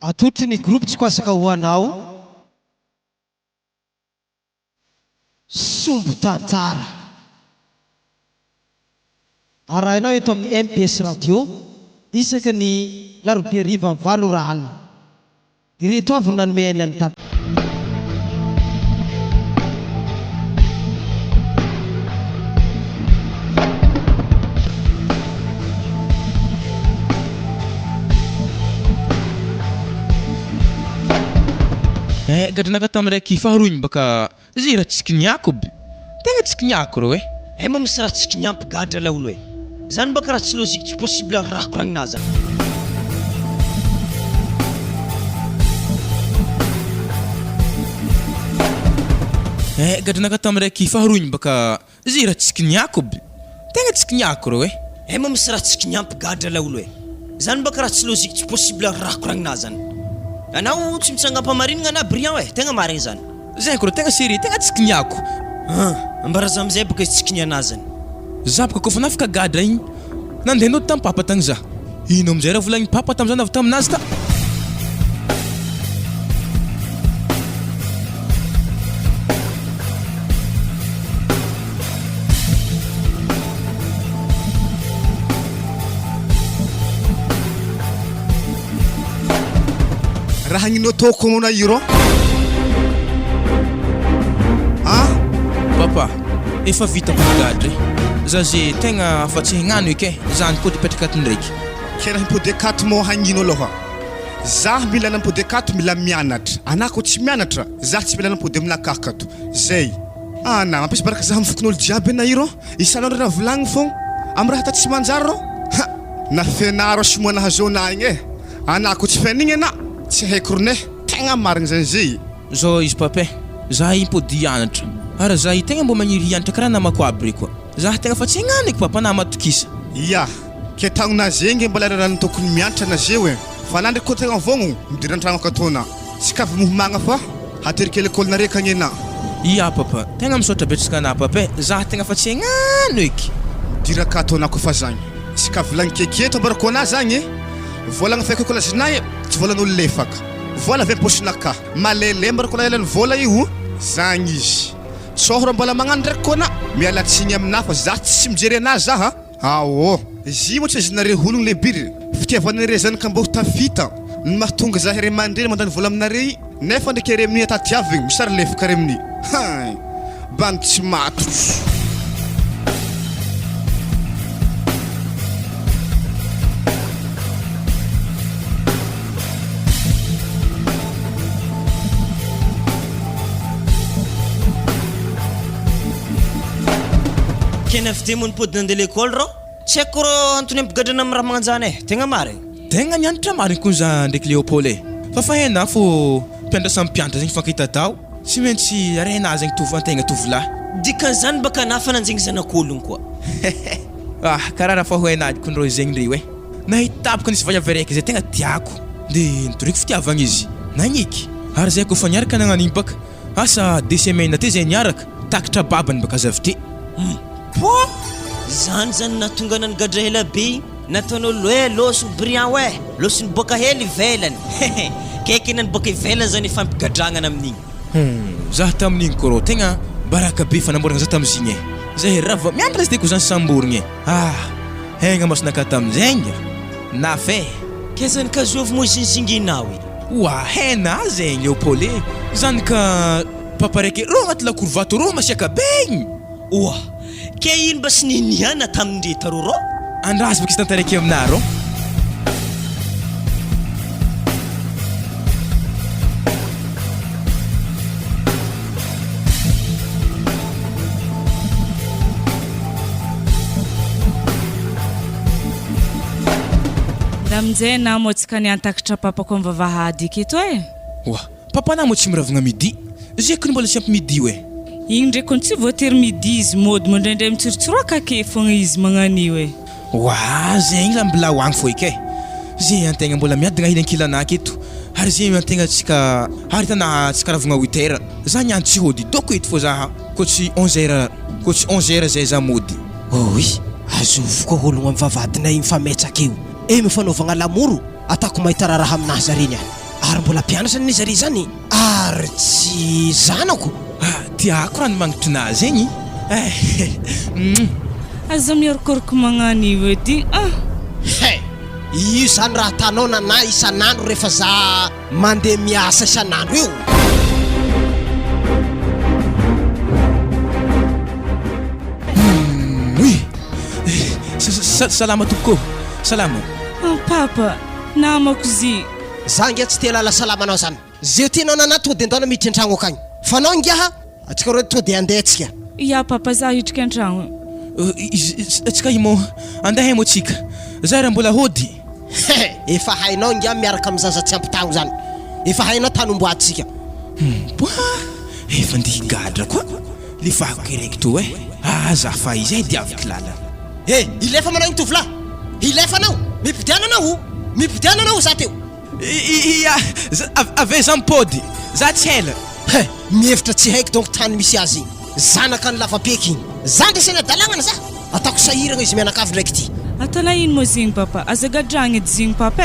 Atotry ny groupe tsy kwasaka hoanao sombo tantara arahinao eto amin'ny MPS radio isaka ny larobia riva amin'ny valo rahana direto avy no nanome any any gadranaka tamin'iraiky faharoiny baka zay raha tsika niako tegna tsika niako rô ma misy raha tsika niampy gadra la olo zany baka raha tsy logique tsy possible raha koragninazy gadranaka tamin'iraiky faharoiny baka zay raha tsika niako tegna tsika niako rô ma misy raha tsika niampy gadra la olo zany baka raha tsy logique tsy possible raha koragninazy zany anao tsy mitsangam-pamarinana na brillant tegna marigny zany zay ko tegna série tegna tsika niako ambara za amizay baka tsika nianazany za baka kofa nafaka gadra igny nandehanao tamin'ny papa tagny za ino amizay raha volagny papa tam'izany avy taminazy ta raha gn'ino ataoko amona iro papa efa vita gadra za zay tegna afa tsy hagnano eky zany koa dipetraka atin'iraiky kena impôde 4 mo hagnino aloha zah mila nampôde 4 mila mianatra anako tsy mianatra zah tsy mila nampôde aminakakato zay na mampiasa baraka zah amin'ny fokon'olo jiaby na iro isanao raha volagny fogna amin'ny raha ta tsy manjary rô na fianaro somoana zona igny anako tsy fenigny ana tsy haiko rone tegna marigny zany zay zao izy pape za impôdy hianatra ara za tegna mbo magniry hianatra karaha namako aby re koa za tegna fa tsy hagnano eky papa na matokisa ya ke tagnonazy engy mbola raha tokony mianatra na zeo fa nandry koa tegna vogno midiran-tragno akatona tsy kavy mohomagna fa hateriky lekôly nareka agnena ya papa tegna misaotra betsaka na pape za tegna fa tsy hagnano eky diraka atonako fa zagny tsy kavy lagny keketo ambarako ana zagny volagna feko kola zinahy tsy volan'olo lefaka vola avy am-posinaka malele mbarako laelany vola io zagny izy tsohoro mbola magnano ndraiky koana miala tsigny amina fa za tsy mijery anazy za izy mo tsy azinare ologno lehibe fitiavanare zanaka mbo tafita ny mahatonga za here mandreny mandany vola aminare nefa ndraiky here amin'ny atatiavigny misary lefaka re amin'ny bany tsy matotro kena fitemon'ny pôdy nandeha l'école rô tsy haiko rô antony ampigadrana amin'ny raha magnanjany tegna marigny tegna nianatra marigny koa za ndraiky Léopold fa hainao fô mpianatra samy mpianatra zegny fankahita tao tsy maintsy araina zegny tovy-antegna tovolahy dikan'izany baka nafa nanjegny zanak'ologno koa karaha raha fa hoainady konrô zegny re nahitapaka nisy vaiavy araiky zay tegna tiako de nitoriky fitiavagna izy nagniky ary zay kofa niaraka nagnan'igny baka asa 2 semaines te zay niaraka takatra babany baka azy avy te zany natonga nany gadra hela be nataon'olo losony brillant losony boka hely ivelany kaiky nany boka ivelany zany ifampigadragnana amin'igny zah tamin'igny korô tegna baraka be fanamboragna za tamizigny zay rava miandra azy teko zany samborigny haigna masonaka tamizegny nafe ke zany ka zovy mo isinsinginao haina zegny Léopold zany ka papa raiky rô agnaty lakourvato rô masiaka begny ke ino mba sy niniana tamindreta rô andrazy baka izy tantaraiky amina rô amizay na mo tsika niantakatra papako amin'ny vavahady eketo papa na mo tsy miravagna midi zeko mbola tsy ampy midi igny ndraiky tsy voatery midi izy mody mandraindray mitsorotsoroaka ke fogna izy magnan'io zegny la mbola hoagny fo eky zay antegna mbola miadagna hiny ankilanaka eto ary zay antegna tsika ary tana tsika ravagna 8 heures za niany tsy hody doko eto fô za ko tsy 11 heures ko tsy 11 heures zay za mody azovo koa ologno amin'ny vavadinay mifametsaka io mifanaovagna lamoro atako mahita raha aminazy reny ary mbola mpianatra ny zary zany ary tsy zanako. Tiako raha ny magnitry nazy egny. aza miorokoroko magnano io edy Io zany raha tanao nanahy isan'andro rehefa za mandeha miasa isan'andro io. Salama tompoko. Salama. Papa, namako zy. Za ngia tsy te lala salamanao zany. Zio tianao nanahy tonga de andao miditra an-tragno akagny. Fa anao ngiaha atsika reo tonga de andeha atsika. Ya papa, za hitrika an-tragno. Atsika imo andeha mo tsika. Za raha mbola hody. Efa hainao ngia miaraka amin'ny zaza tsy ampitagno zany. Efa hainao tany omboatsika. Efa ndigadra koa. Lifako kereko to za fa izay diaviko lala. Ilefa manao igny tovolahy. Ilefa anao. Mipidiana anao za teo. Ave za mipody. Za tsy ela. Mihevitra tsy haiko donc tany misy azy. Zanaka ny lavapeky igny. Za ndresena dalagnana za. Ataoko sahiragna izy mianakavy ndraiky ty. Atala ino mo zigny papa? Aza gadragna edy zigny papa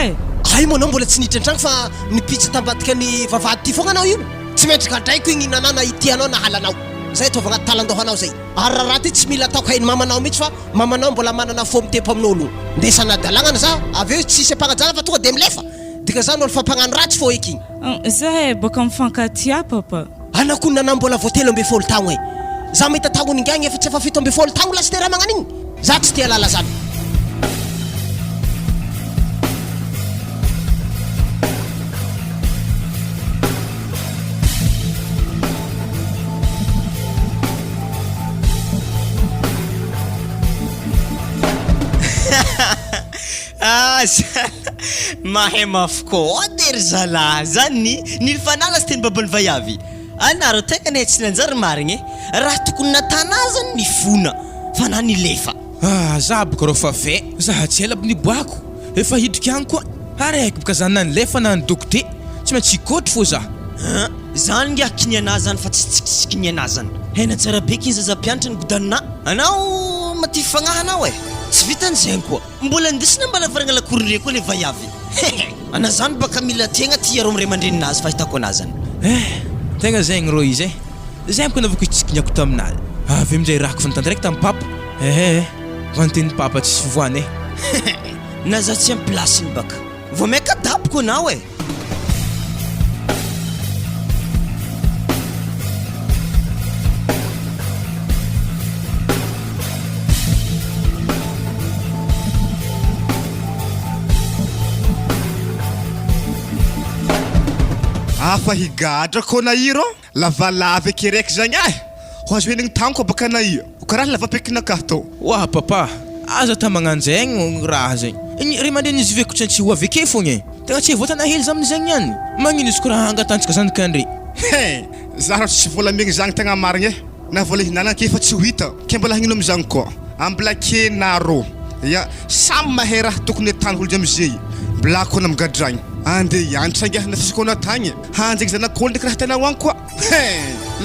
Ay mo anao mbola tsy niditra an-tragno fa nipitsa tambadika ny vavahady ty fogna anao io. Tsy maintsy gadraiko igny nanana ity anao na halanao. Zay tova agnaty talandoha anao zay. Ary raha ty tsy mila ataoko hainy mamanao mihitsy fa mamanao mbola manana fo mitempo amin'olo. Ndesana dalagnana za, aveo tsisy ampagnajana fa tonga de milefa. Dika zany olo fampagnano ratsy fo eky igny. Za baka mifankatia papa. Anakony nanahy mbola vo 13 taogno za mahita tagony ingagny efa tsy efa 17 taogno lasy tera magnano igny. Za tsy te halala zany. Mahay mafy koa dery zalahy zany ny fanala sy teny babany vayavy. Anaro tegna ne tsy nanjary marigny raha tokony natana zany ny fona fa na ny lefa. Za boka rô fa fe. Za tsy ela ny boako. Efa hidrika agny koa. Araiky boka zany na ny lefa na ny dokte. Tsy maintsy ikotry fô za. Zany ngia kiniana zany fa tsy tsikiniana zany. Hena tsara beky izy za mpianatra ny godanina. Anao maty fagnahanao Tsy vitan'izay koa. Mbola andesina mbala varagna lakorindre koa le vayavy. Ana zany baka mila tegna tia rô mire mandreninazy fa hitako anazy zany. Tegna zegny rô izy Zay mko navako itsikiniako taminazy. Avy amizay rahako fantany direct amin'ny papa. Vanteny papa tsy voane. Na za tsy amin'ny plasiny baka. Vao meka daboko anao Afa higadra ko na iro lavalava kerek zany ho azo henigny tanko baka na io karaha lavapekina kahto. Wah papa, aza ta magnano zegny raha zegny. Ry mandreny izy veko tsy ho aveke fogna tegna tsy voatana hely za amin'izay niany. Magnino izy ko raha angatantsika zanakandry. Za tsy volamegny zagny tegna marigny na vola hinanana ke fa tsy hita ke mbola hagnino amizany koa amblake naro ya samy mahay raha tokony atany olo amizay blako na migadragny ande yantranga na fisikona tagny hanjegny zanak'olo ndraiky raha tanao agny koa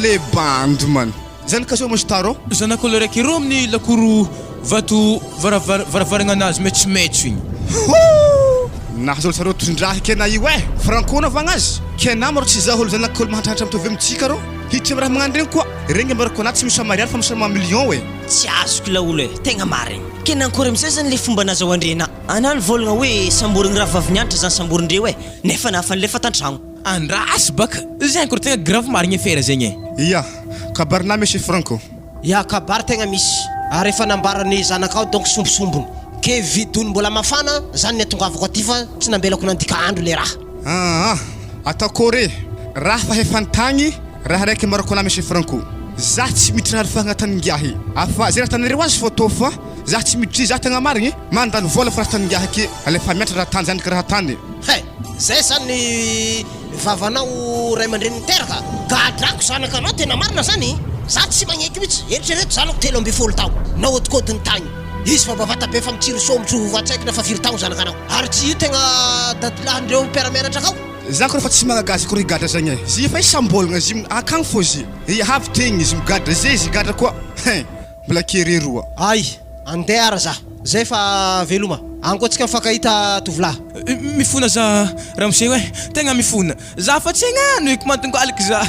le bandy man zanakazo mostaro zanak'olo raiky ro amin'ny lakoro vato varavaragna anazy metsometso igny nahazolo tsaro tondrahy kena io frankona vagnazy kena maro tsy zaholo zanak'olo mahatratra mitovy amitsika ro hitry raha magnano regny koa regny mbarako anaty tsy misy mariary fa misy million tsy azoko la olo tegna marigny kena ankora amizay zany le fomba nazaho andrena anany volagna hoe samborigny raha vavinianitra zany samborindreo nefa nahafany lefa tantragno andrasy baka zay ankora tegna grave marigny affaire zegny iya kabarina monsieur Franco ya kabar tegna misy ary efa nambarany zanakao donc sombosombony ke vidony mbola mafana zany netongavako aty fa tsy nambelako nandika andro le raha atakore raha fa hefantagny raha raiky marako na monsieur Franco za tsy miditra ary fagnatanongiahy afa zay raha tanareo azy photo fa za tsy miditry za tegna marigny mandany vola fa raha tanongiahy ke alefa miatra raha tany zany ka raha tany zay zany vavanao ray aman-dreny teraka gadrako zanakanao tena marina zany za tsy magneky mihitsy eritrereto zanako 13 tao na odikodyny tagny izy fa bavata be fa mitsiro somotro vatsaiko na fa 4 tao zanakanao ary tsy io tegna dadilahandreo mpiaramianatra akao za koa fa tsy magagazy koa gadra zagny zy fa isambolagna zy akagny fô zy havy tegny izy migadra zay izy gadra koa mbola kereroa ay andeha ara za zay fa veloma ankoatsika mifankahita tovolahy mifona za ramose hoe tegna mifona za fa tsy agnano eky mantongalika za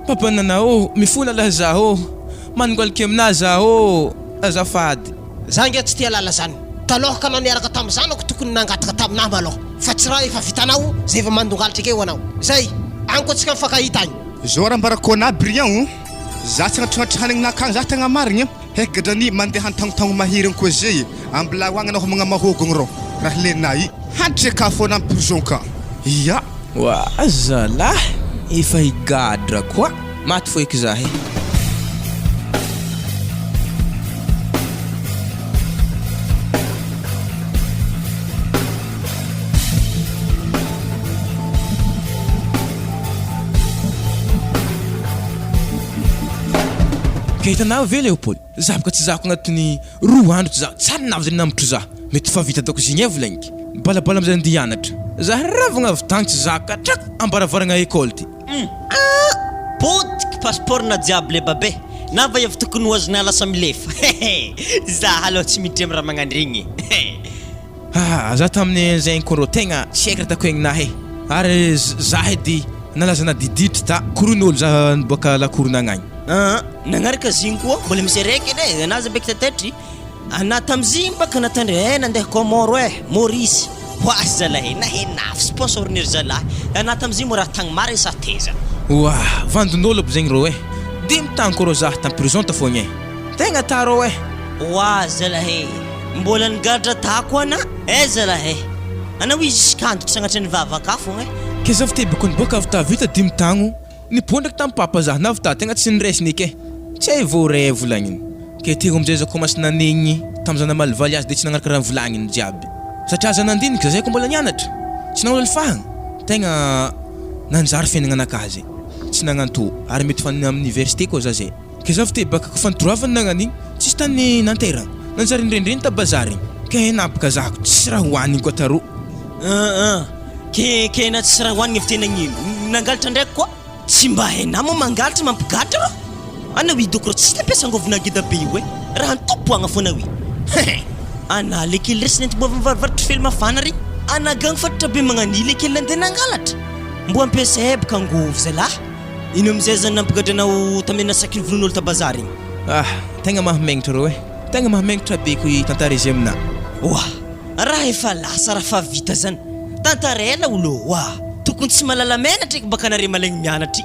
papanana ô mifona lah za ô manongaliky amina za ô azafady za ngia tsy tia lala zany talohaka anao niaraka tamin'izanako tokony nangataka taminahy maloha fa tsy raha efa vitanao zay efa mandongalitra ake ho anao zay ankoatsika mifankahita agny zao raha mbarakona brian za tsy agnatragnatry hanigninakagny za tegna marigny heky gadrany mandeha antagnotagno mahiriny koa zay ambila hoagna anao homagna mahôgogno rô raha lenay hantry akafona amin'ny prison ka ya wa zalahy efa higadra koa maty fo eky zahe ka hitanao ve Léopold za boka tsy zako agnatin'ny 2 andro tsy za tsara navy zany namitro za mety fa vita ataoko zigny volagniky balabala amizay andeha hianatra za ravagna avy tagny tsy za katraka ambaravaragna école ty potiky passeportna jiaby le babe na va avy tokony hoazona lasa milefa za aloha tsy miditra amin'ny raha magnandregny za tamin'ny zay koa tegna tsy haiko raha tako aignahy ary za edy nalazana diditra ta koron'olo za boka lakorona agnagny nagnaraka zigny koa mbola misy araiky edy anazy beky tatetry ana tamizigny baka natandre nandeha Comoro Maurice hoasy zalahy na henafy sponsorniry zalahy ana tamizigny mo raha tagny mara sa teza wa vandon'olo aby zegny rô dimy tagny koa rô za tam prison ta fogna tegna ta rô wa zalahy mbola nigadra tako ana zalahy ana wi jiskandro sagnatra ny vavaka fogna ke za vite bokony boka avy ta vita dimy tagno nipondraky tamin'ny papa za navy ta tegna tsy niresiny eky tsy hay voray volagniny ke teo amizay za komasy nanegny tamin'ny zana malivaly azy de tsy nagnaraka raha volagniny jiaby satria za nandinika zay ko mbola nianatra tsy nagnolifahagna tegna nanjary fiaignananakazy tsy nagnanto ary mety fa amin'ny université koa za zay ke za vite baka ko fantoravany nagnaniny tsisy tany nanteragna nanjary indrindriny ta bazary ke napaka zako tsisy raha hoaniny koa taro ke na tsisy raha hoaniny fitenagnino nangalatra ndraiky koa tsy mba hainao mo mangalatra mampigatra rô ana wi dokoro tsy nampiasa angovona ngeda be io raha antopoagna foana wi ana lekely resinenty mbo mivarivaritry fely mafana regny ana gagny fatatra be magnani lekely andeha nangalatra mbo ampiasa ebaka angovo zalahy ino amizay zany nampigadranao tamena sakiny volon'olo ta bazary igny tegna mahamegnatra rô tegna mahamegnatra be ko tantara izy amina wa raha efa lasa raha fa vita zany tantarela olo wa tokony tsy malala menatra eky baka nare malaigny mianatry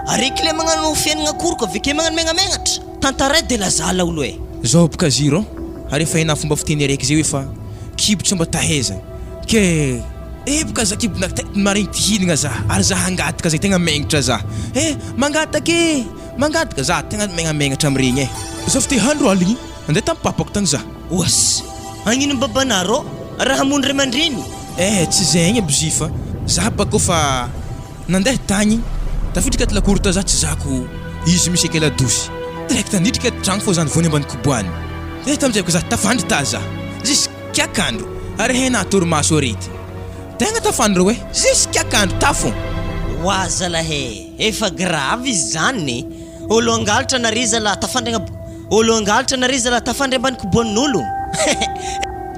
areky le magnano fiaignana akory ko aveke magnano megnamenatra tantara de lazala olo zao boka ziro ary efa hena fomba fiteny araiky zay hoe fa kibotra mba tahezana ke boka za kibona marigny tihinagna za ary za hangataka zay tegna megnatra za mangataka za tegna megnamenatra amiregny za fite handro aligny andeha tamin'ny papako tagny za was agnino babanarô raha hamonry mandreny tsy zegny abuzifa za bako fa nandeha tagny tafidrika talakory ta za tsy zako izy misy ekela dosy direct nidrika tragno fô zany vony ambany koboany de tamizay ko za tafandry ta za zisk'akandro ary hena torimaso arety tegna tafandro hoe zisk'akandro tafo wa zalahy efa grave izy zany olo angalatra narizala tafandry olo angalatra narizala tafandry ambany koboan'olo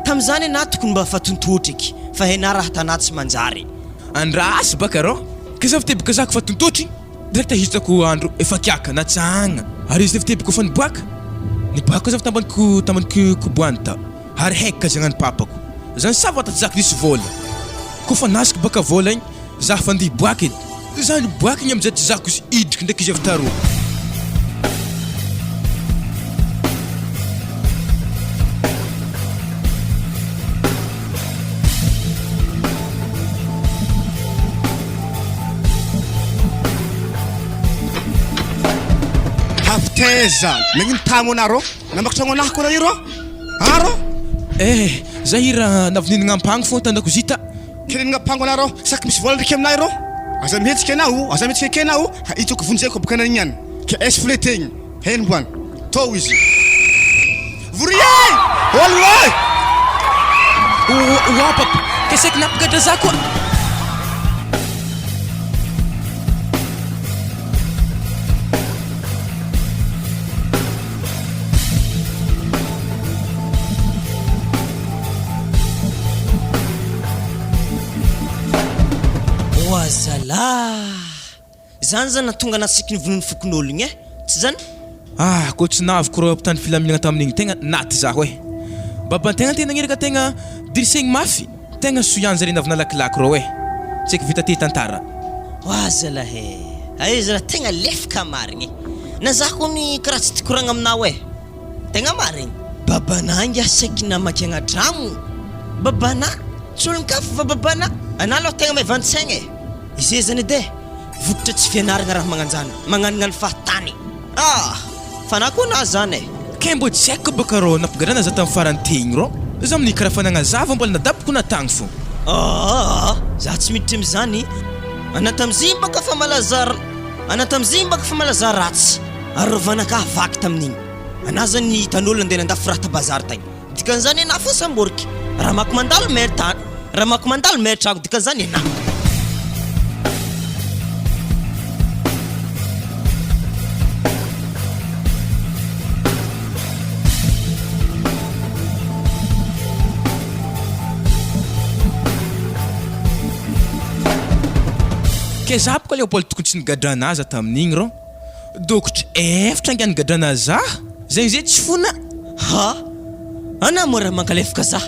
tamizany na tokony mba fatontotriky fa hena raha tanatsy manjary andrasy baka rô ke za fitebaka zako fa tontotry direct hizitako andro efa kiaka na tsagna ary izy fitebaka fa niboaka niboaka za tambany koboany ta ary haiko ka zagnany papako zany savata tsy zako nisy vola kofa nasiko baka vola igny za fa andeha hiboaka edy za niboaka igny amizay tsy zako izy idriky ndraiky izy avy taroa teza megnino tamo anarô namaktragno anahy koa iro arô za ira navininagna ampango fô tandako zita kininagna ampango anarô saky misy vola ndraiky aminay rô aza mihetsika anao aza mihetsika ake anao itako vonjeko baka ananiany ke esfle tegny heno boany tô izy voriay oloay wa papa keseky nampigatra za koa Oazala zany zany natonga nasiky ny vonon'ny fokon'olo igny tsy zany koa tsy naviko rô mpitandry filaminagna tamin'igny tegna naty zaho babantegna tena ngeraka tegna dirisegny mafy tegna soiany zare navy nalakilaky rô tsy eky vita te tantara oazala aiza raha tegna lefaka marigny na zah koa ny karaha tsy tikoragna aminao tegna marigny babanangy asaiky namaky agnatragno babana tsy olon-kafa fa babana ana aloha tegna maivantsaigny izay zany edy vokatra tsy fianaragna raha magnanjany magnanognano fahatany fa na koa na zany ke mbo tsy haiko baka rô nampagadrana za tamin'ny farany tegny rô za amin'ny karaha fanagna zava mbola nadaboko natagny fo za tsy miditra am'zany anatam'ziny baka fa malaza ratsy ary rô vanaka vaky tamin'igny ana zany tan'olo andeha nandafo raha tabazary tagny dikan'izany ana fa samboriky raha mako mandalo maire tragno dikan'izany ana ke za boka Léopold tokony tsy nigadrana za tamin'igny rô dokotry efatra angiany gadrana za zegny zay tsy fona ana mo raha mankalefaka za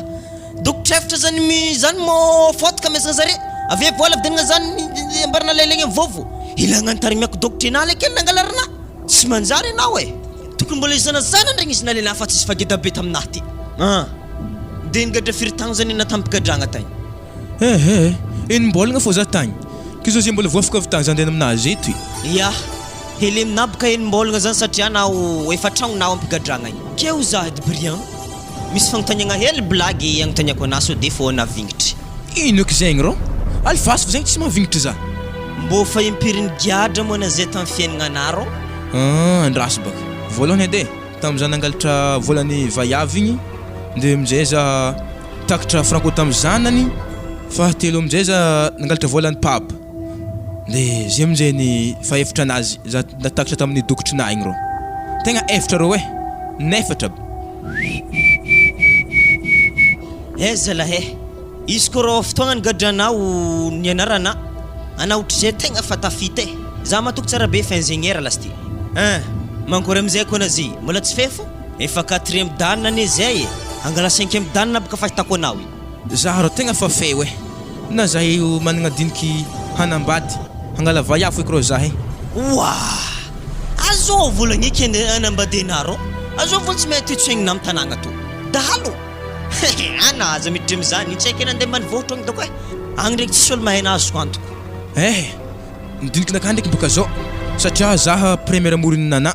dokotry efatra zany mo fotaka mesana zare avy vola vidianana zany ambarana lailegny vovo ilagna antarimiako dokotry ena kely nangalarana tsy manjary anao tokony mbola izanazana ndregny izy nalena fa tsisy fageda-be taminahy ty de nigadra firy-tagno zany ena tampikadragna tagny enimbolagna fô za tagny kizo zay mbola voafaka avy tagny za andeha aminazy eto hele aminabaka enimbolagna zany satria nao efatragnonao ampigadragna igny keo za edy Brian misy fagnontaniagna hely blagy agnontaniako anah so de fô navignitry ino eky zegny rô alifasy fo zegny tsy mahavignitry za mbô fa impiriny giadra moa na zay tamin'ny fiaignana anah rô andraso baka voalohany edy tamin'iza nangalatra volan'ny vaiavy igny de amin'izay za takatra franco tamin'ny zanany fahatelo amin'izay za nangalatra volan'ny papa de zay amin'izay ny faefatra anazy za natakatra tamin'ny dokotrinahy igny rô tegna efatra rô nefatra zalahy izy ko rô fotoagna nigadranao nianarana ana ohatrizay tegna fa tafita za matoko tsara be fa ingénieur lasty mankory am'izay koa nazy mbola tsy fefo efa 4e dan ane zay angala 5e dan baka fahitako anao za rô tegna fa fe na za io managna diniky hanambady hangala vaiafo eky rô za azo volagny eky anambadena rô azo vola tsy mainty tsoegninao amin'ny tanàgna to dahalo ana aza miditra am'izany tsy haiko nandeha mbany vohitra agny dako agny ndraiky tsisy olo mahay anazoko antoko nidinikinaka ndraiky boka zao satria zaha première amoriny nana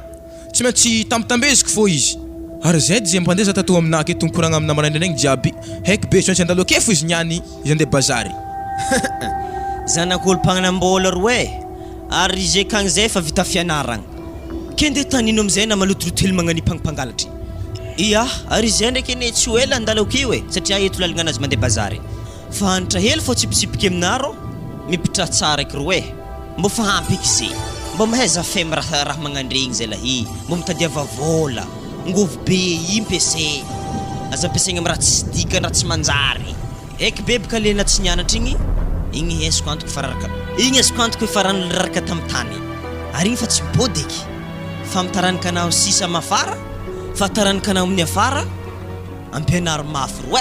tsy maintsy tambitambeziko fô izy ary zay dy zay mpandeha za tato aminah aketo mikoragna amina maraindraigny jiaby haiko be tsy andalo ake fo izy niany izy andeha bazary zanak'olo mpagnanam-bola ro ary izy akagny zay fa vita fianaragna ke ndeha tanino am'izay na malotoloto hely magnani mpangpangalatra ary zay ndraiky ane tsy ho ela andalo akeo satria eto lalagna anazy mandeha bazary fa anitra hely fô tsipitsipiky aminah rô mipitra tsara eky ro mbô fahampy eky zay mbô mahaiza fem raha magnandregny zay lahy mbô mitadiava vola ngovo be impese aza ampiasaigna amin'ny raha tsy dikany raha tsy manjary eky be boka lena tsy nianatra igny esiko antoko efa ranararaka tamin'ny tany ary igny fa tsy body eky fa mitaranika anao sisa mafara fa taranika anao amin'ny afara ampianary mafy ro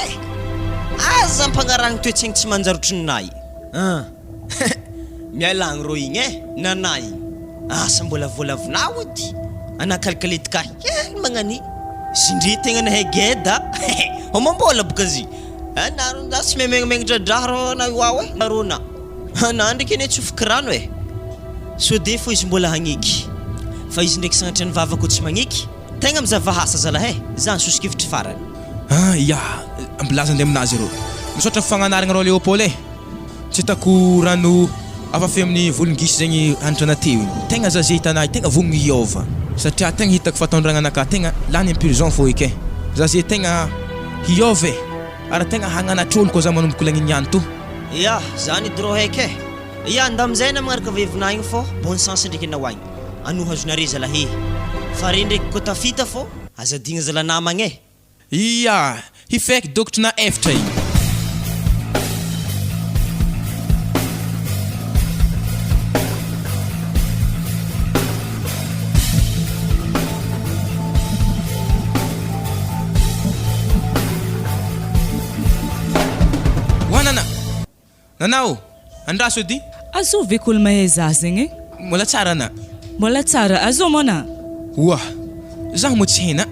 aza ampanaragny toetsaigny tsy manjary otrinonahy mialagny rô igny nanay igny asa mbola volavinao edy anakalkalety hely magnani zindre tegna nahay geda mambola boka zy naronda tsy memegnadradraha rô na ioao narona na ndraiky ane tsofiky rano so de fô izy mbola hagniky fa izy ndraiky sagnatria ny vavako tsy magniky tegna mizava hasa zalahy za nysosokevitry farany ambilaza andeha aminazy rô misaotra fagnanaragna rô Léopold tsy hitako rano afafe amin'ny volongisy zegny hanitra teo igny tegna za zay hitanay tegna vonogny hiova satria tegna hitako fatondragna anaka tegna lany en prison fô eky za zay tegna hiova ary tegna hagnanatr'olo koa za manomboko lagniniany to zany dro haiky nda amizay na magnaraka vevinahy igny fô bon sens ndraiky anao agny anohazonare zalahy fa re ndraiky koa tafita fô azadigna zalanamagny hifaiky dokotry na efatra igny Nanao, andraso edy? Azô ve kolo mahay za zegny? Mbola tsara na. Mbola tsara, azô mona. Oa, zaho mo tsy hena.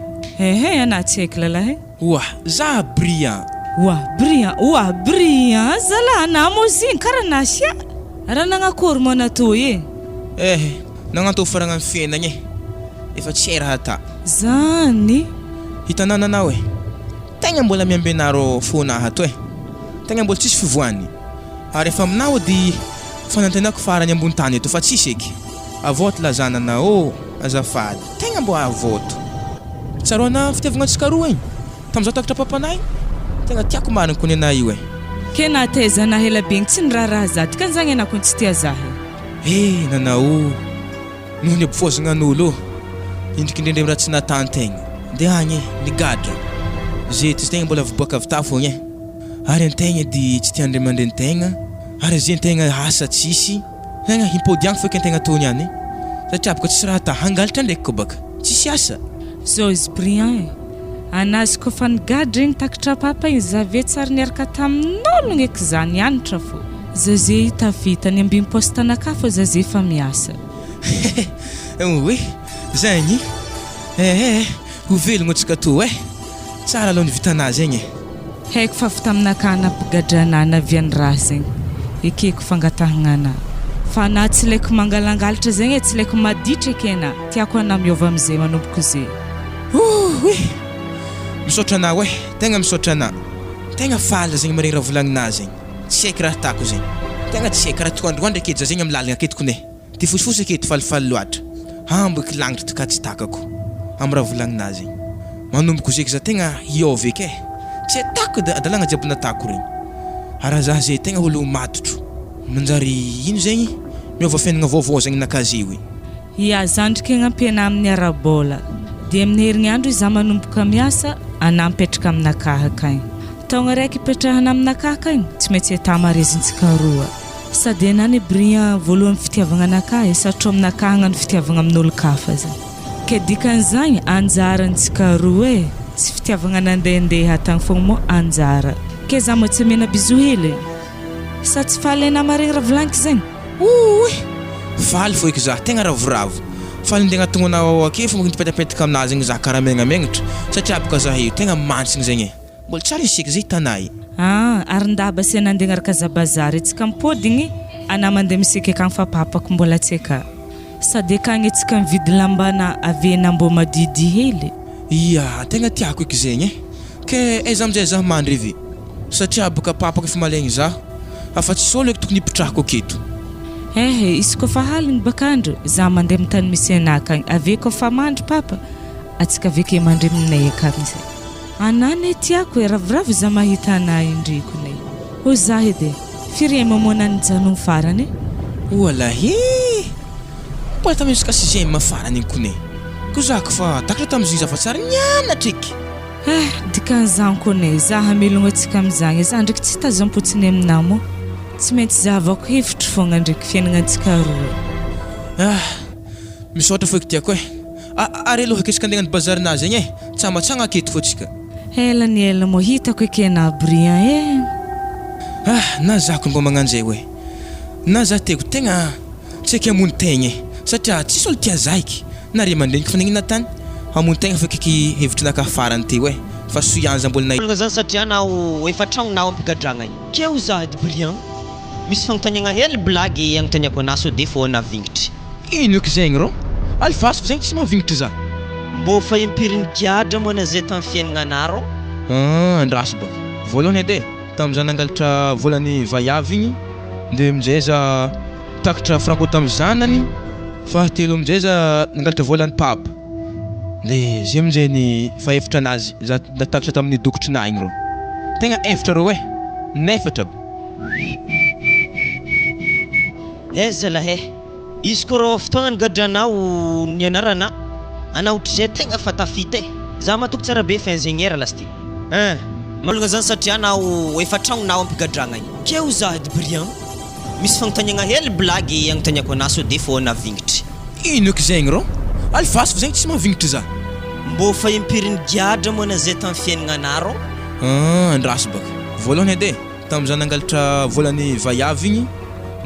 Ana tsy haiko lalahy. Oa, za Brian. Brian, zala na mozin karaha nasia. Raha nagnakory mona to e? Nagnanto faragna amin'ny fiainagna e. Efa tsy raha ata. Zany. Hitanana anao e. Tegna mbola miambenaro fonaha to e. Tegna mbola tsisy fivoany. Ary efa aminao di fanantenako farany ambony tany eto fa tsisy eky. Avoto lazana anao, azafady. Tegna mbo avoto. Tsaroana fitiavagna antsika roa igny. Tamin'izao takatra papanay. Tegna tiako marina kony anay io e. Kena taiza na hela beng tsy niraraha zady kan zagny anao tsy tia zahy. Nanao. Noho ny abofozagna an'olo. Indrikindrindra raha tsy natantegna. Ndeha agny ny gadra. Zay tsy tegna mbola viboaka avy ta fogna e. Ary antegna di tsy tia andray aman-drentegna. Ary zay antegna asa tsisy. Tegna himpody agny feky antegna tony any. Satria baka tsisy raha ta hangalatra ndraiky ko baka. Tsisy asa. Zao izy Brian e. Anazy ko fa nigadra igny takatra papa igny zavy tsara niaraka tamin'ologna eky za nianatra fo. Zazay tafita ny ambiny postanaka fo zazay fa miasa. Oui, zagny. Ho velogno antsika to e. Tsara aloha ny vitanazy igny e. Haiko fa avy taminaka nampigadranà naviany raha zegny. Ekeko fangatahagna anà. Fa na tsy laiko mangalangalatra zegny tsy laiko maditra ekena. Tiako anà miova am'izay manomboko zay. Oui. Misaotra anao e. Tegna misaotra anà. Tegna faly zegny marina raha volagninà zegny. Tsy haiko raha atako zegny. Tegna tsy haiko raha toandroandra aketo zegny amin'ny lalagna aketo kone. Ty fosifosy aketo falifaly loatra. Amboky langitra ty ka tsy takako. Amin'ny raha volagninà zegny. Manomboko zeky za tegna hiova eky e. Tsy atako adalagna jiaby natako regny. Araha za zay tegna olo matotro. Manjary ino zegny? Miova fiainagna vaovao zegny nakazeo. Ia zandrika agnampena amin'ny arabola. Dia amin'ny herinandro za manomboka miasa anampetraka aminakahy akagny. Taogna raiky ipetrahana aminakahy akagny tsy maintsy atamarezintsika roa. Sady anany Brian voalohany fitiavagna anakahy satria aminakahy hagnano fitiavagna amin'olo-kafa zany. Ke dikan'izany anjarantsika roa e. Tsy fitiavagna nandehandeha tagny fogna mo anjara. Ke za mo tsy mena bizo hely. Sa tsy faly ana maregny raha volagniko zegny? Faly fo eky za tegna ravoravo. Faly ndeha agnatongonao ake fo nipetapetaka aminazy zegny za karaha megnamegnatra satria baka za io tegna mantsiny zegny e. Mbola tsara isika zay tanay. Arindaba se nandeha araka za bazary etsika mipodigny ana mandeha misika akagny fa papako mbola tsika. Sady akagny etsika mividy lambana avena mbo madidi hely. Ia, tegna tiako eky zegny e. Ke aiza amizay za mandry evy. Satria baka papako efa malegny za. Afa tsy solo eky tokony hipitrahako aketo. Izy ko fa haligny bakandro za mandeha amin'ny tany misy anà akagny. Ave ko fa mandry papa atsika aveke mandry aminay akagny zay. Anane tiako e ravoravo za mahita anay indriko nay. Ho za edy firy mamona ny janony farany. Walahi. Mbola tamiska sixième farany igny kone. Ko za ko fa takatra tam'izy fa tsara nianatra eky. Dikan'izany kone za hamelogno atsika am'izany za ndraiky tsy tazam-potsiny aminao mo. Tsy maintsy zavako hevitry fogna ndraiky fiaignanantsika roa. Misaotra fo eky tiako e. Ary aloha aketsika andeha ny bazarina zegny e. Tsamatsagna aketo fotsika. Ela ny ela mo hitako ekena Brian e. Na za ko mba magnanjay hoe. Na za teko tegna tsy eky hamono tegna e. Satria tsisy olo tia zaiky. Na ry aman-dreny fa nagnina tany. Hamono tegna fa eky hevitry naka farany teo e. Fa soianza mbola nay. Olona zany satria nao efa tragnonao ampigadragna igny. Keo zahady Brian. Misy fagnontaniagna hely blagy agnontaniako anaso de fo navingitry. Ino eky zegny ro? Alfasy zegny tsy mavingitry za. Mbo fa impiry gadra mona zay tamin'ny fiaignana anaro. Andraso ba. Voalohany edy tamin'iza nangalatra volany vaiavy igny. De amin'izay za takatra franco tamin'ny zanany. Fahatelo amin'izay za nangalatra volany papa. De zay amin'izay ny fahefitra anazy za takatra tamin'ny dokotrinahy igny ro. Tegna efitra ro e. Nefatra. Zalahy. Izy ko rô fotoagna gadranao ny anarana. Ana ohatrizay tegna fa tafita e. Za matoko tsara be fa ingénieur lasty. Malogna zany satria nao efa tragnonao ampigadragna igny. Keo zahady Brian. Misy fagnontaniagna hely blagy agnontaniako anaso de fo navingitry. Ino eky zegny ro? Alfasy zegny tsy mavingitry za. Mbo fa impiry gadra mona zay tamin'ny fiaignana anaro. Andraso baka. Voalohany edy tamin'izaho nangalatra volany vaiavy igny,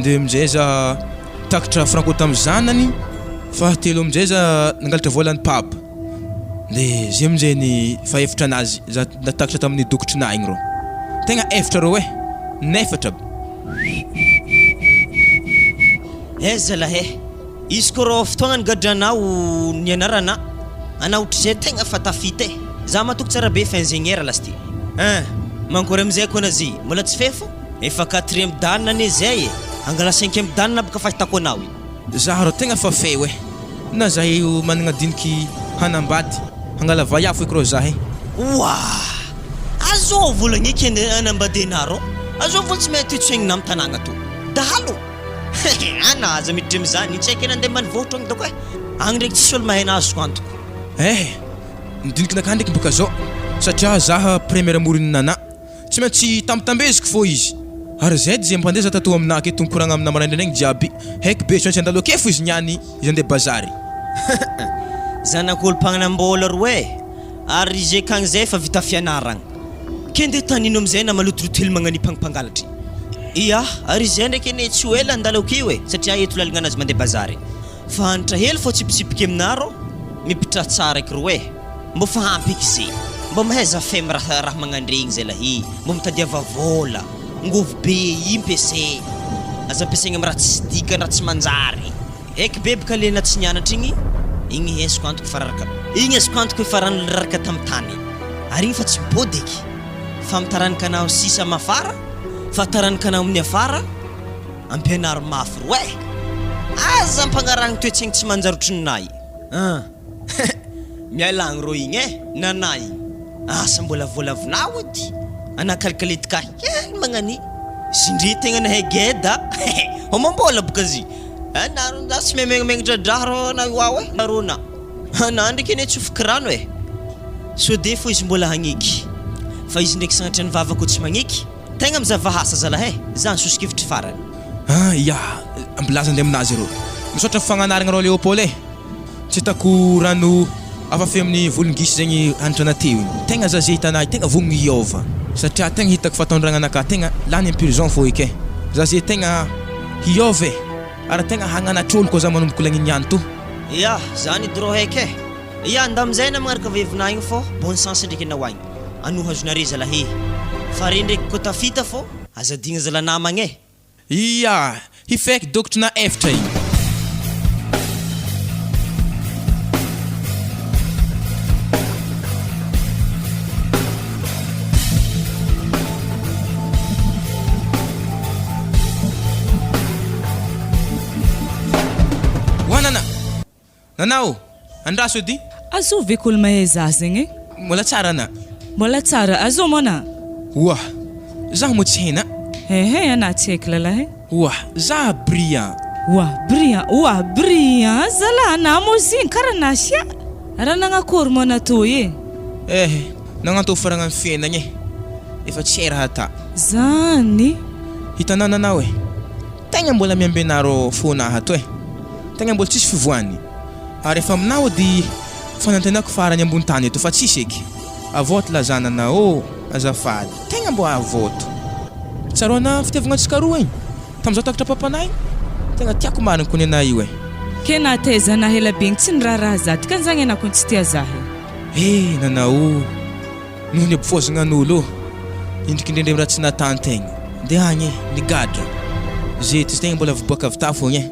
dia amin'izay za takatra franco tamin'ny zanany, fahatelo amin'izay za nangalatra volany papa, dia zay amin'izay ny fahaefatra anazy za natakatra tamin'ny dokotrinahy igny rô. Tegna efatra rô nefatra. Zalahy, izy koa rô fotoagna nigadranao ny anarana, anao ohatr'izay tegna fa tafita za matoko tsara be fa ingénieur lasty. Mankory amin'izay koa anazy mbola tsy fefo, efa 4e dan ane zay angala 5e dan baka fahitako anao. Za rô tegna fa feo na za io managna diniky hanambady hangala vaiafo eky rô za azo volagny eky anambadena rô, azo vola tsy mety tsoignina amin'ny tanàgna to dahalo. Anaza miditra am'izany tsy haiko nandeha manivohitra agny dako agny ndraiky tsisy olo mahay anazy antoko. Nidiniky ndraiky boka zao satria zaha première amorin'ny nana tsy maintsy tambitambeziko fô izy, ary zay zay mpandeha za tato aminahy aketo mikoragna amina maraindray regny jiaby haiko be tsy maintsy andalo ake fo izy niany izy andeha bazary. Zanak'olo mpagnanambola roe ary izy akagny zay fa vita fianaragna kende tanino am'izay na malotoloto hely magnani mpangalatr'i. Ary zay ndraiky ane tsy ho ela andalo akio satria eto lalagna anazy mandeha bazary fa anitra hely fô tsipitsipiky aminaro mipitra tsara eky roe mbo fahampy eky zay mbo mahaiza fem raha magnandregny zay lahy, mbo mitadiava vola ngovo be impese aza ampiasaigna amin'ny raha tsy dikany raha tsy manjary eky be baka lena tsy nianatra igny esiko antoko fararaka igny esiko antoko farany raraka tamin'ny tany ary igny fa tsy body eky fa mitaranika anao sisa mafara fa taranika anao amin'ny afara ampianaro mafy roe aza mpagnaragny toetsaigny tsy manjarotry ninahy. Mialagny rô igny nanahy asa mbola volavinao edy anakalkaletika hely magnani sindry tegna nahay geda homambola boka zy anarona tsy memegnadradraha rô na ao narona na ndraiky ane tsofiky rano so de fo izy mbola hagniky fa izy ndraiky sagnatra ny vavako tsy magniky tegna mizava hasa zalahy za nysosokevitry farany. Ambilaza andeha aminazy rô misaotra fagnanaragna rô Léopold tsy hitako rano afafe amin'ny volongisy zegny hanitra nateo igny tegna za zay hitanahy tegna vognogny hiova satria tegna hitako fatondragna anaka tegna lany imprison fô eky za zay tegna hiova ary tegna hagnanatr'olo koa za manomboko lagniniany to. Zany dro heky nda amizay na magnaraka vevinahy igny fô bon sens ndraiky anao agny anoha azonare zalahy fa re ndraiky koa tafita fô azadigna zalanamagny hifaiky dokotrina efatra igny. Nanao, andraso edy? Azo ve kolo mahay za zegny? Mbola tsara na? Mbola tsara, azo mona? Zaho mo tsy hena? Ana tsy haiko lalahy. Za Brian. Brian, zala na mozin karaha nasia. Raha nagnakory mona to nagnanto faragna fiainagna efa tsy raha ata. Zany? Hitanao nanao tegna mbola miambenaro fônaha to tegna mbola tsisy fivoany. Ary efa aminao di fanantenako farany ambony tany eto fa tsisy eky. Avoto lazananao azafady tegna mbo avoto. Tsaroana fitiavangatsika roa igny tamin'izao takatra papanay tegna tiako marina kony anay io kena taizana hela beng tsy niraraha zady kan zagny anako tsy tia zahy. Nanao noho ny ampifozagnan'olo indrikindrindremy raha tsy natantegna ndeha agny nigadra zay ty tegna mbola viboaka avy tafogny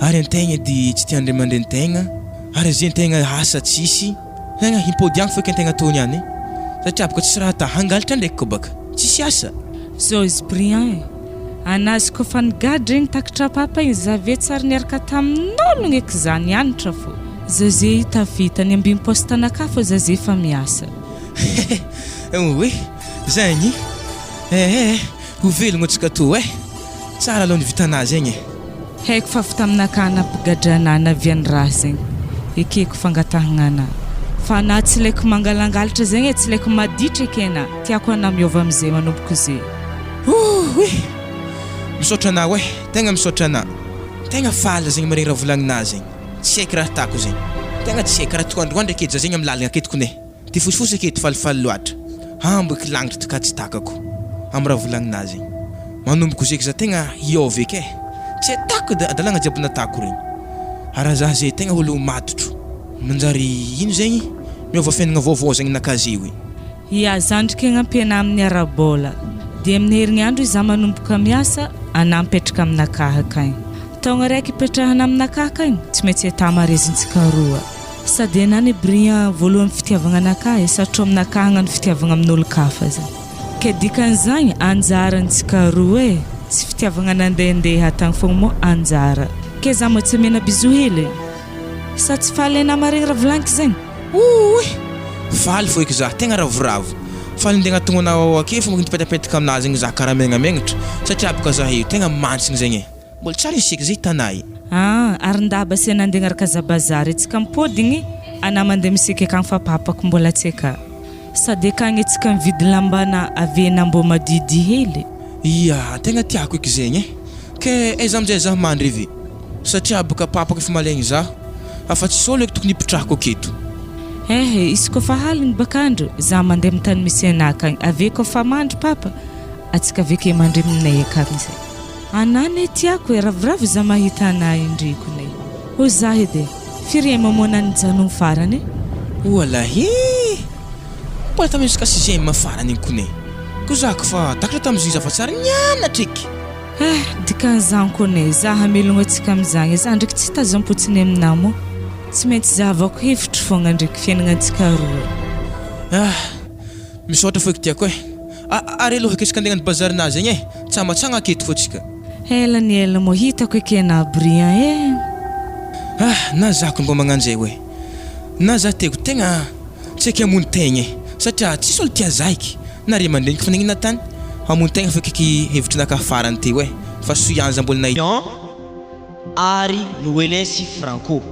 ary antegna di tsy tia andray mandrentegna ary zay antegna asa tsisy tegna himpody agny feky antegna tony any satria baka tsisy raha ta hangalatra ndraiky ko baka tsisy asa. Zao izy Brian anazy koa fa nigadra igny takatra papa igny zave tsara niaraka tamin'ologna eky za nianatra fô zaze tafita ny ambiny postanaka fô zaze fa miasa. Zagny ho velogno atsika to tsara aloha ny vitanazy igny haiko fa avy taminaka nampigadranay naviany raha zegny ekeko fangatahagna fa na tsy laiko mangalangalatra zegny tsy laiko maditra ekena tiako ana miova am'izay manomboko zay. Misaotra anao tegna misaotra ana tegna faly zegny maregny raha volagnina zegny tsy haiko raha tako zegny tegna tsy haiko raha toandroandra aketo za zegny amin'ny lalagna aketoko ty fosifosy aketo falifaly loatra ambo eky lagnitra ka tsy takako amin'ny raha volagninazy igny. Manomboko zeky za tegna hiôva eky e. Tsy atako adalagna jiaby natako regny. Araha za zay tegna olo matotro. Manjary ino zegny? Miôva fiainagna vaovao zegny nakazy io. Ia, zandrikegna ampiana amin'ny ara-bôla. Dia amin'ny herignandro izaho manomboka miasa, anahy mipetraka aminakahy akagny. Taogna raiky ipetrahana aminakahy akagny, tsy maintsy atamarezintsika roa. Sady anany Brian voalohany fitiavagna anakahy, satria aminakahy hagnano fitiavagna amin'olo-kafa zay. Ke dikan'izagny anjarantsika roa e. Tsy fitiavagna nandehandeha tagny fogna moa anjara. Ke za moa tsy mena bizo hely. Sa tsy faly anahy maregny raha volagniko zegny? Faly fo eky za tegna ravoravo. Faly ndeha agnatonao ake fa magnipetapetaka aminazy zegny za karaha megnamegnatra satria abaka za io tegna mantsiny zegny e. Mbola tsara isika zay tanay. Arindaba se nandeha ngaraka za bazary tsika mipôdigny ana mandeha misika akagny fa papako mbola tsy aka. Sady akagny tsika mividy lambana avena mbô madidi hely. Ia, tegna tiako eky zegny e. Ke aiza amizay za mandry evy satria abaka papako efa malegny za. Afa tsy solo eky tokony hipetrahako aketo. Izy koa fa haligny bakandro za mandeha amin'ny tany misy anahy akagny. Ave koa fa mandry papa atsika aveke mandry aminay akagny zay. Anany tiako e, ravoravo za mahita anahy indriko nay. O za edy firy mamoana ny janony farany. Walahi. Mbola tamisy kasi zay mafarany igny kone. Ko za ko fa takatra tamizay za fa tsara nianatra eky. Dikan'izany kone za hamelogno atsika amizagny za ndraiky tsy tazam-potsiny aminah mo. Tsy maintsy zavako hevitry fogna ndraiky fiainagnantsika roa. Misaotra fo eky tiako e. Ary aloha aketsika andeha bazarinazy igny e. Tsamatsagna aketo fô tsika. Ela ny ela mo hitako eky ana Brian e. Na zako mba magnanjay we. Na za teko tegna tsy eky hamono tegna e. Satria tsisy olo tia zaiky. Na ry aman-dreniko fa nagnina tany. Hamono tegna fa eky hevitry naka farany ty we. Fa soianza mbola nay. Ary Noelensi Franco.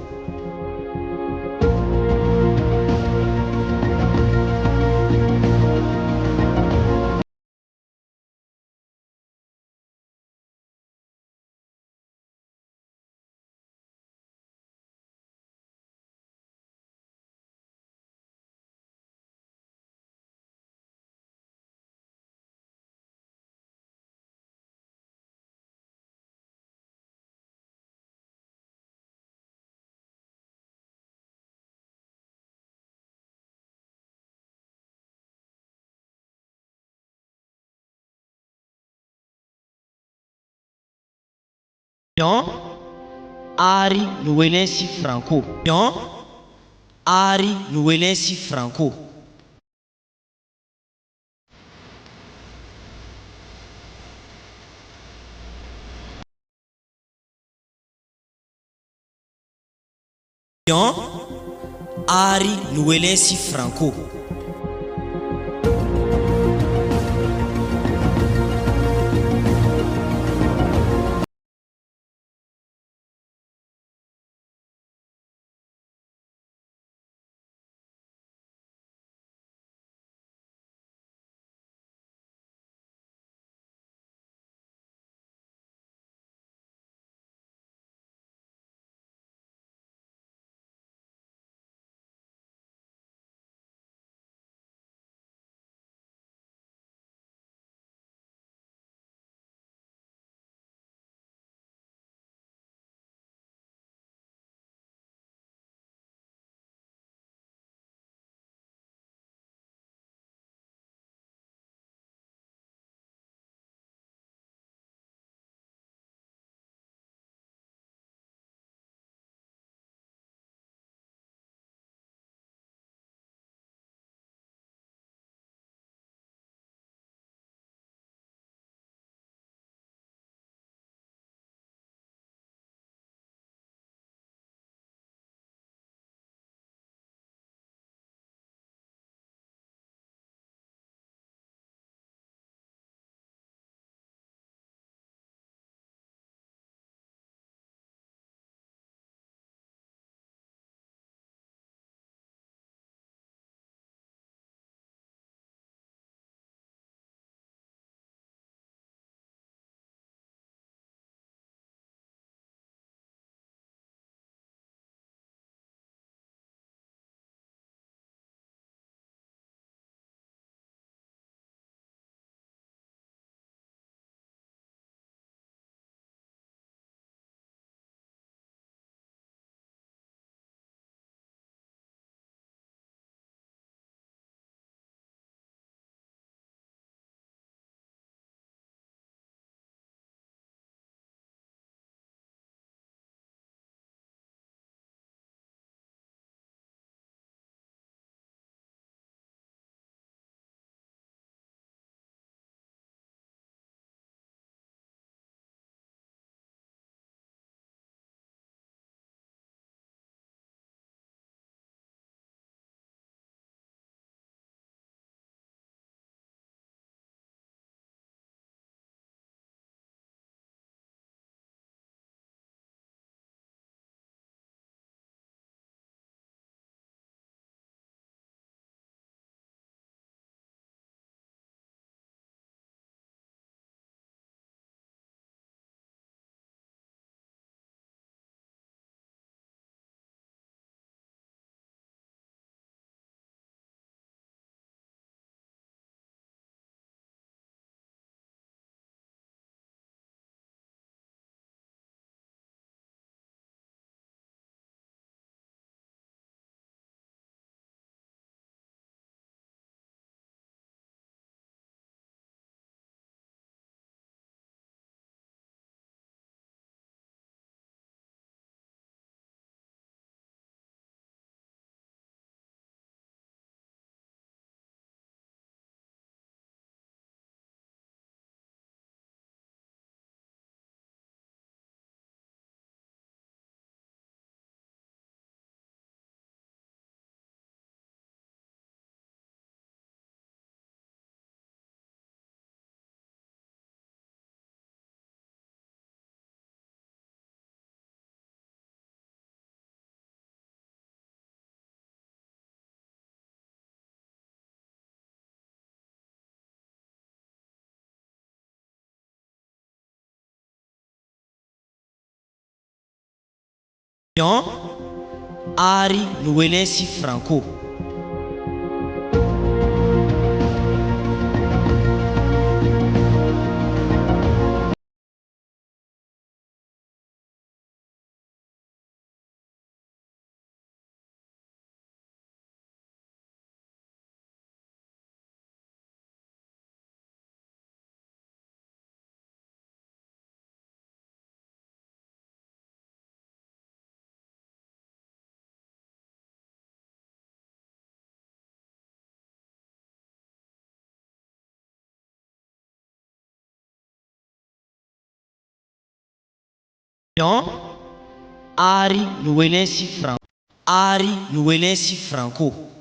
Ary Noelensi Franco. Ary Noelensi Franco. Ary Noelensi Franco. Ary Noelensi Franco. Ary Noelensi Franco. Ary Noelensi Franco.